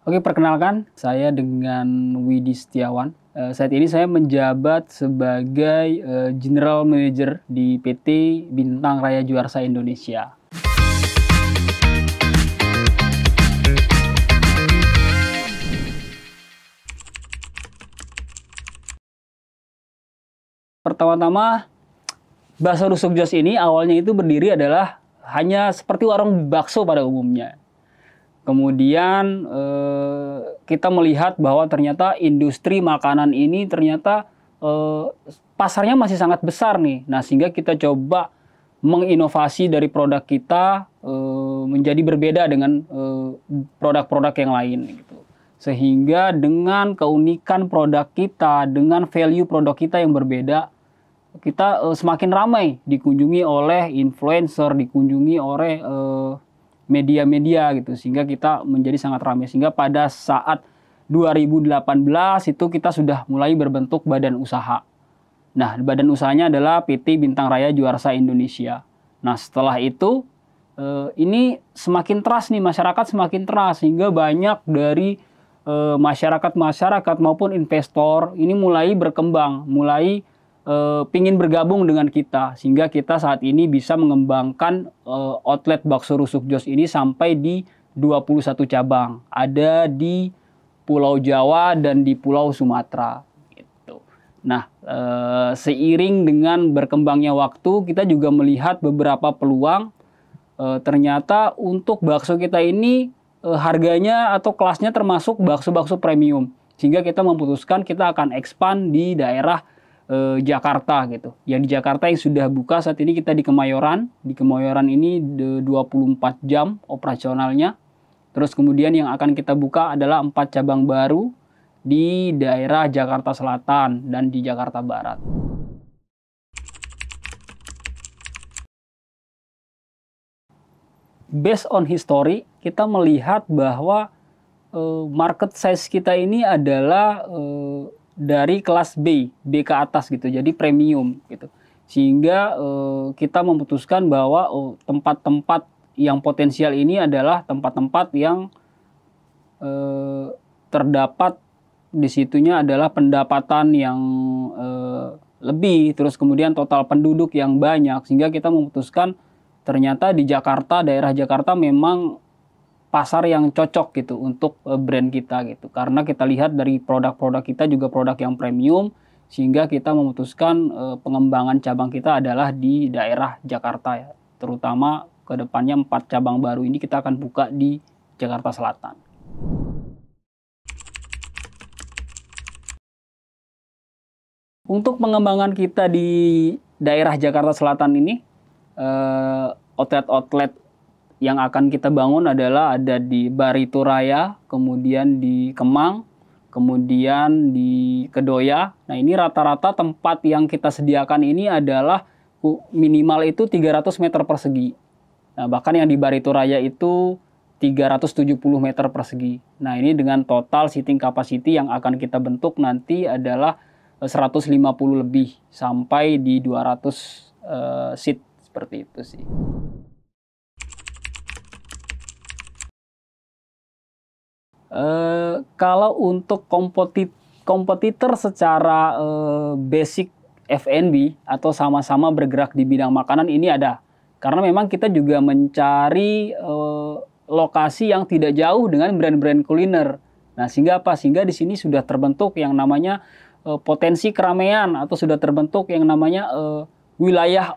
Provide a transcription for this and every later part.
Oke, perkenalkan saya dengan Widi Setiawan. Saat ini saya menjabat sebagai General Manager di PT Bintang Raya Juarsa Indonesia. Pertama-tama, bakso rusuk jos ini awalnya itu berdiri adalah hanya seperti warung bakso pada umumnya. Kemudian kita melihat bahwa ternyata industri makanan ini ternyata pasarnya masih sangat besar nih. Nah, sehingga kita coba menginovasi dari produk kita menjadi berbeda dengan produk-produk yang lain gitu. Sehingga dengan keunikan produk kita, dengan value produk kita yang berbeda, kita semakin ramai dikunjungi oleh influencer, dikunjungi oleh media-media gitu, sehingga kita menjadi sangat ramai. Sehingga pada saat 2018 itu kita sudah mulai berbentuk badan usaha. Nah, badan usahanya adalah PT Bintang Raya Juarsa Indonesia. Nah, setelah itu ini semakin trust nih, masyarakat semakin trust, sehingga banyak dari masyarakat maupun investor ini mulai berkembang, mulai pingin bergabung dengan kita, sehingga kita saat ini bisa mengembangkan outlet bakso rusuk jos ini sampai di 21 cabang. Ada di Pulau Jawa dan di Pulau Sumatera. Gitu. Nah, seiring dengan berkembangnya waktu, kita juga melihat beberapa peluang. Ternyata untuk bakso kita ini harganya atau kelasnya termasuk bakso-bakso premium. Sehingga kita memutuskan kita akan expand di daerah Jakarta gitu. Yang di Jakarta yang sudah buka saat ini kita di Kemayoran. Di Kemayoran ini 24 jam operasionalnya. Terus kemudian yang akan kita buka adalah 4 cabang baru di daerah Jakarta Selatan dan di Jakarta Barat. Based on history, kita melihat bahwa market size kita ini adalah dari kelas B ke atas gitu, jadi premium gitu. Sehingga kita memutuskan bahwa tempat-tempat yang potensial ini adalah tempat-tempat yang terdapat di situnya adalah pendapatan yang lebih, terus kemudian total penduduk yang banyak, sehingga kita memutuskan ternyata di Jakarta, daerah Jakarta memang pasar yang cocok gitu untuk brand kita gitu. Karena kita lihat dari produk-produk kita juga produk yang premium, sehingga kita memutuskan pengembangan cabang kita adalah di daerah Jakarta ya. Terutama ke depannya 4 cabang baru ini kita akan buka di Jakarta Selatan. Untuk pengembangan kita di daerah Jakarta Selatan ini, outlet-outlet yang akan kita bangun adalah ada di Barito Raya, kemudian di Kemang, kemudian di Kedoya. Nah, ini rata-rata tempat yang kita sediakan ini adalah minimal itu 300 meter persegi. Nah, bahkan yang di Barito Raya itu 370 meter persegi. Nah, ini dengan total seating capacity yang akan kita bentuk nanti adalah 150 lebih sampai di 200 seat, seperti itu sih. Kalau untuk kompetitor secara basic F&B atau sama-sama bergerak di bidang makanan ini ada. Karena memang kita juga mencari lokasi yang tidak jauh dengan brand-brand kuliner. Nah, sehingga apa? Sehingga di sini sudah terbentuk yang namanya potensi keramaian, atau sudah terbentuk yang namanya wilayah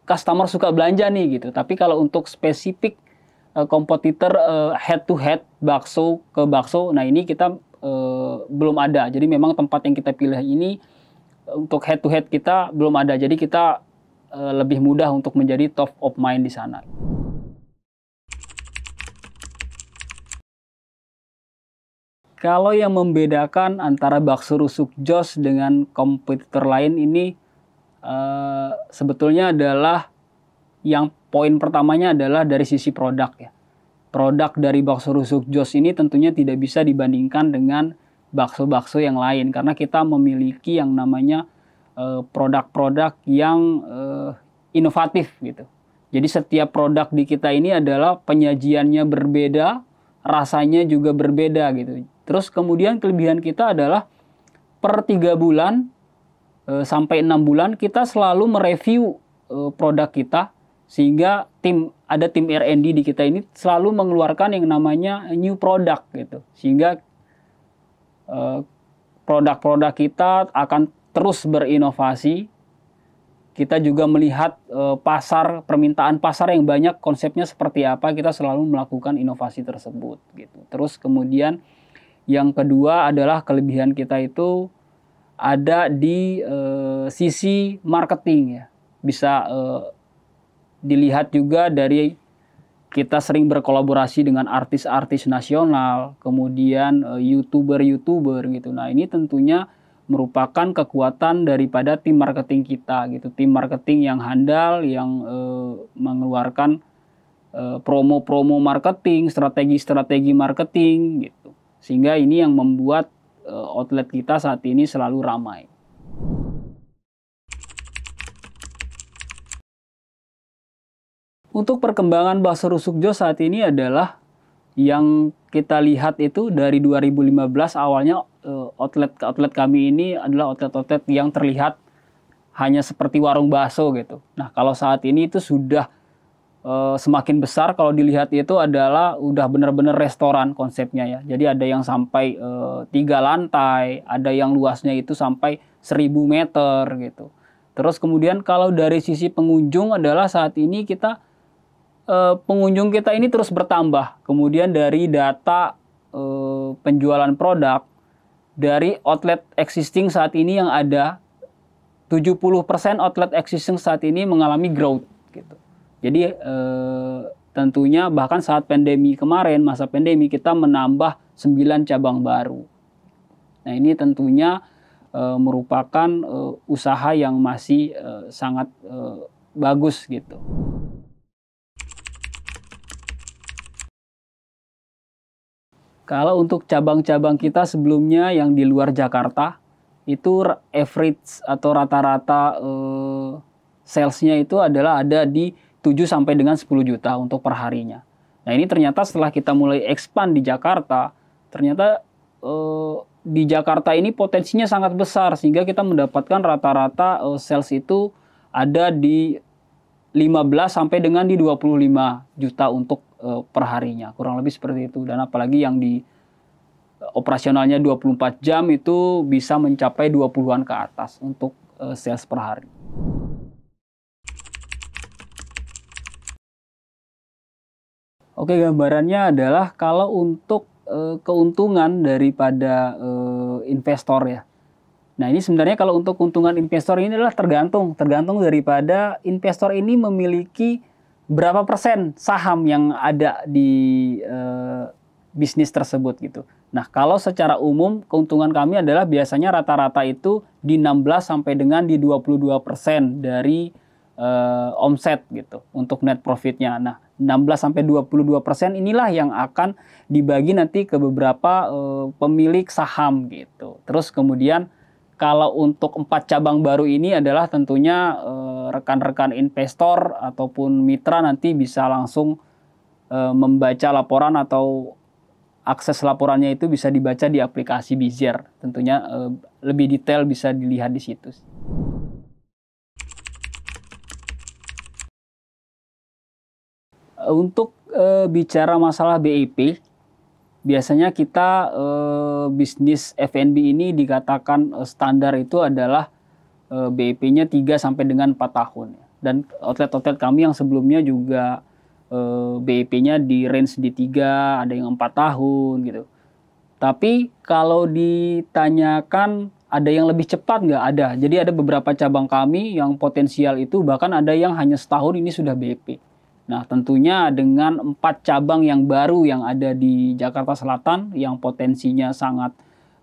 customer suka belanja nih gitu. Tapi kalau untuk spesifik kompetitor head to head bakso ke bakso, nah ini kita belum ada. Jadi memang tempat yang kita pilih ini untuk head to head kita belum ada. Jadi kita lebih mudah untuk menjadi top of mind di sana. Kalau yang membedakan antara bakso rusuk jos dengan kompetitor lain ini sebetulnya adalah yang poin pertamanya adalah dari sisi produk ya. Produk dari bakso rusuk jos ini tentunya tidak bisa dibandingkan dengan bakso-bakso yang lain, karena kita memiliki yang namanya produk-produk yang inovatif gitu. Jadi setiap produk di kita ini adalah penyajiannya berbeda, rasanya juga berbeda gitu. Terus kemudian kelebihan kita adalah per 3 bulan sampai 6 bulan kita selalu mereview produk kita, sehingga ada tim R&D di kita ini selalu mengeluarkan yang namanya new product gitu. Sehingga produk-produk kita akan terus berinovasi. Kita juga melihat permintaan pasar yang banyak, konsepnya seperti apa, kita selalu melakukan inovasi tersebut gitu. Terus kemudian yang kedua adalah kelebihan kita itu ada di sisi marketing ya. Bisa dilihat juga dari kita sering berkolaborasi dengan artis-artis nasional, kemudian YouTuber gitu. Nah, ini tentunya merupakan kekuatan daripada tim marketing kita gitu. Tim marketing yang handal, yang mengeluarkan promo-promo marketing, strategi-strategi marketing gitu. Sehingga ini yang membuat outlet kita saat ini selalu ramai. Untuk perkembangan bakso rusuk Jos saat ini adalah yang kita lihat itu dari 2015 awalnya outlet kami ini adalah outlet yang terlihat hanya seperti warung bakso gitu. Nah, kalau saat ini itu sudah semakin besar, kalau dilihat itu adalah udah benar-benar restoran konsepnya ya. Jadi ada yang sampai 3 lantai, ada yang luasnya itu sampai 1000 meter gitu. Terus kemudian kalau dari sisi pengunjung adalah saat ini pengunjung kita ini terus bertambah. Kemudian dari data penjualan produk dari outlet existing saat ini yang ada, 70% outlet existing saat ini mengalami growth gitu. Jadi tentunya bahkan saat pandemi kemarin, masa pandemi, kita menambah 9 cabang baru. Nah, ini tentunya merupakan usaha yang masih sangat bagus gitu. Kalau untuk cabang-cabang kita sebelumnya yang di luar Jakarta, itu average atau rata-rata salesnya itu adalah ada di 7 sampai dengan 10 juta untuk perharinya. Nah, ini ternyata setelah kita mulai expand di Jakarta, ternyata di Jakarta ini potensinya sangat besar, sehingga kita mendapatkan rata-rata sales itu ada di 15 sampai dengan di 25 juta untuk perharinya, kurang lebih seperti itu. Dan apalagi yang di operasionalnya 24 jam itu bisa mencapai 20-an ke atas untuk sales per hari. Oke, gambarannya adalah kalau untuk keuntungan daripada investor ya. Nah, ini sebenarnya kalau untuk keuntungan investor ini adalah tergantung daripada investor ini memiliki berapa persen saham yang ada di bisnis tersebut gitu. Nah, kalau secara umum keuntungan kami adalah biasanya rata-rata itu di 16 sampai dengan di 22% dari omset gitu untuk net profitnya. Nah, 16 sampai 22% inilah yang akan dibagi nanti ke beberapa pemilik saham gitu. Terus kemudian kalau untuk 4 cabang baru ini adalah tentunya rekan-rekan investor ataupun mitra nanti bisa langsung membaca laporan atau akses laporannya itu bisa dibaca di aplikasi Bizer. Tentunya lebih detail bisa dilihat di situ. Untuk bicara masalah BIP, biasanya kita bisnis F&B ini dikatakan standar itu adalah BIP-nya 3 sampai dengan 4 tahun. Dan outlet-outlet kami yang sebelumnya juga BIP-nya di range di 3, ada yang 4 tahun gitu. Tapi kalau ditanyakan ada yang lebih cepat nggak? Ada. Jadi ada beberapa cabang kami yang potensial itu bahkan ada yang hanya setahun ini sudah BIP. Nah, tentunya dengan 4 cabang yang baru yang ada di Jakarta Selatan yang potensinya sangat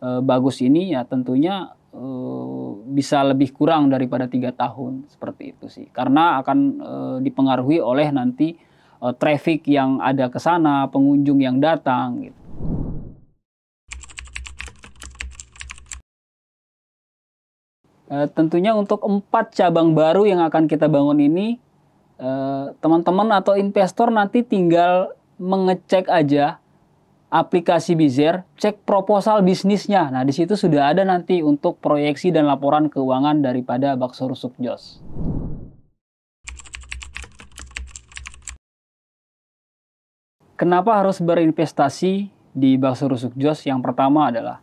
bagus ini, ya tentunya bisa lebih kurang daripada 3 tahun seperti itu sih. Karena akan dipengaruhi oleh nanti traffic yang ada ke sana, pengunjung yang datang gitu. Tentunya untuk 4 cabang baru yang akan kita bangun ini, teman-teman atau investor nanti tinggal mengecek aja aplikasi Bizer, cek proposal bisnisnya. Nah, di situ sudah ada nanti untuk proyeksi dan laporan keuangan daripada Bakso Rusuk Jos. Kenapa harus berinvestasi di Bakso Rusuk Jos? Yang pertama adalah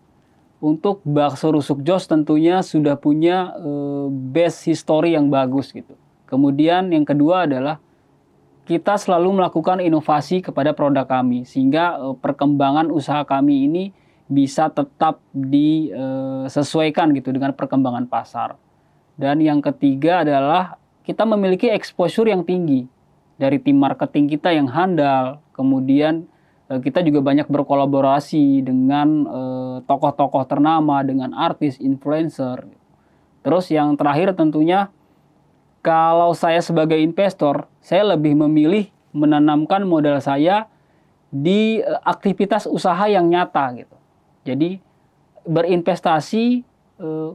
untuk Bakso Rusuk Jos tentunya sudah punya base history yang bagus gitu. Kemudian yang kedua adalah kita selalu melakukan inovasi kepada produk kami sehingga perkembangan usaha kami ini bisa tetap disesuaikan gitu dengan perkembangan pasar. Dan yang ketiga adalah kita memiliki exposure yang tinggi dari tim marketing kita yang handal. Kemudian kita juga banyak berkolaborasi dengan tokoh-tokoh ternama, dengan artis, influencer. Terus yang terakhir tentunya kalau saya sebagai investor, saya lebih memilih menanamkan modal saya di aktivitas usaha yang nyata gitu. Jadi berinvestasi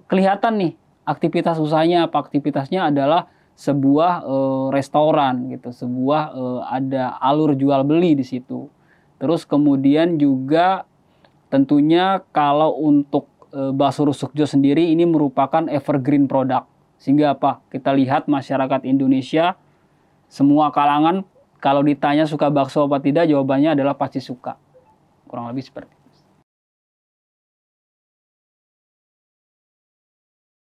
kelihatan nih aktivitas usahanya apa, aktivitasnya adalah sebuah restoran gitu, sebuah ada alur jual beli di situ. Terus kemudian juga tentunya kalau untuk Bakso Rusuk Jos sendiri ini merupakan evergreen product. Sehingga apa? Kita lihat masyarakat Indonesia semua kalangan kalau ditanya suka bakso apa tidak, jawabannya adalah pasti suka. Kurang lebih seperti itu.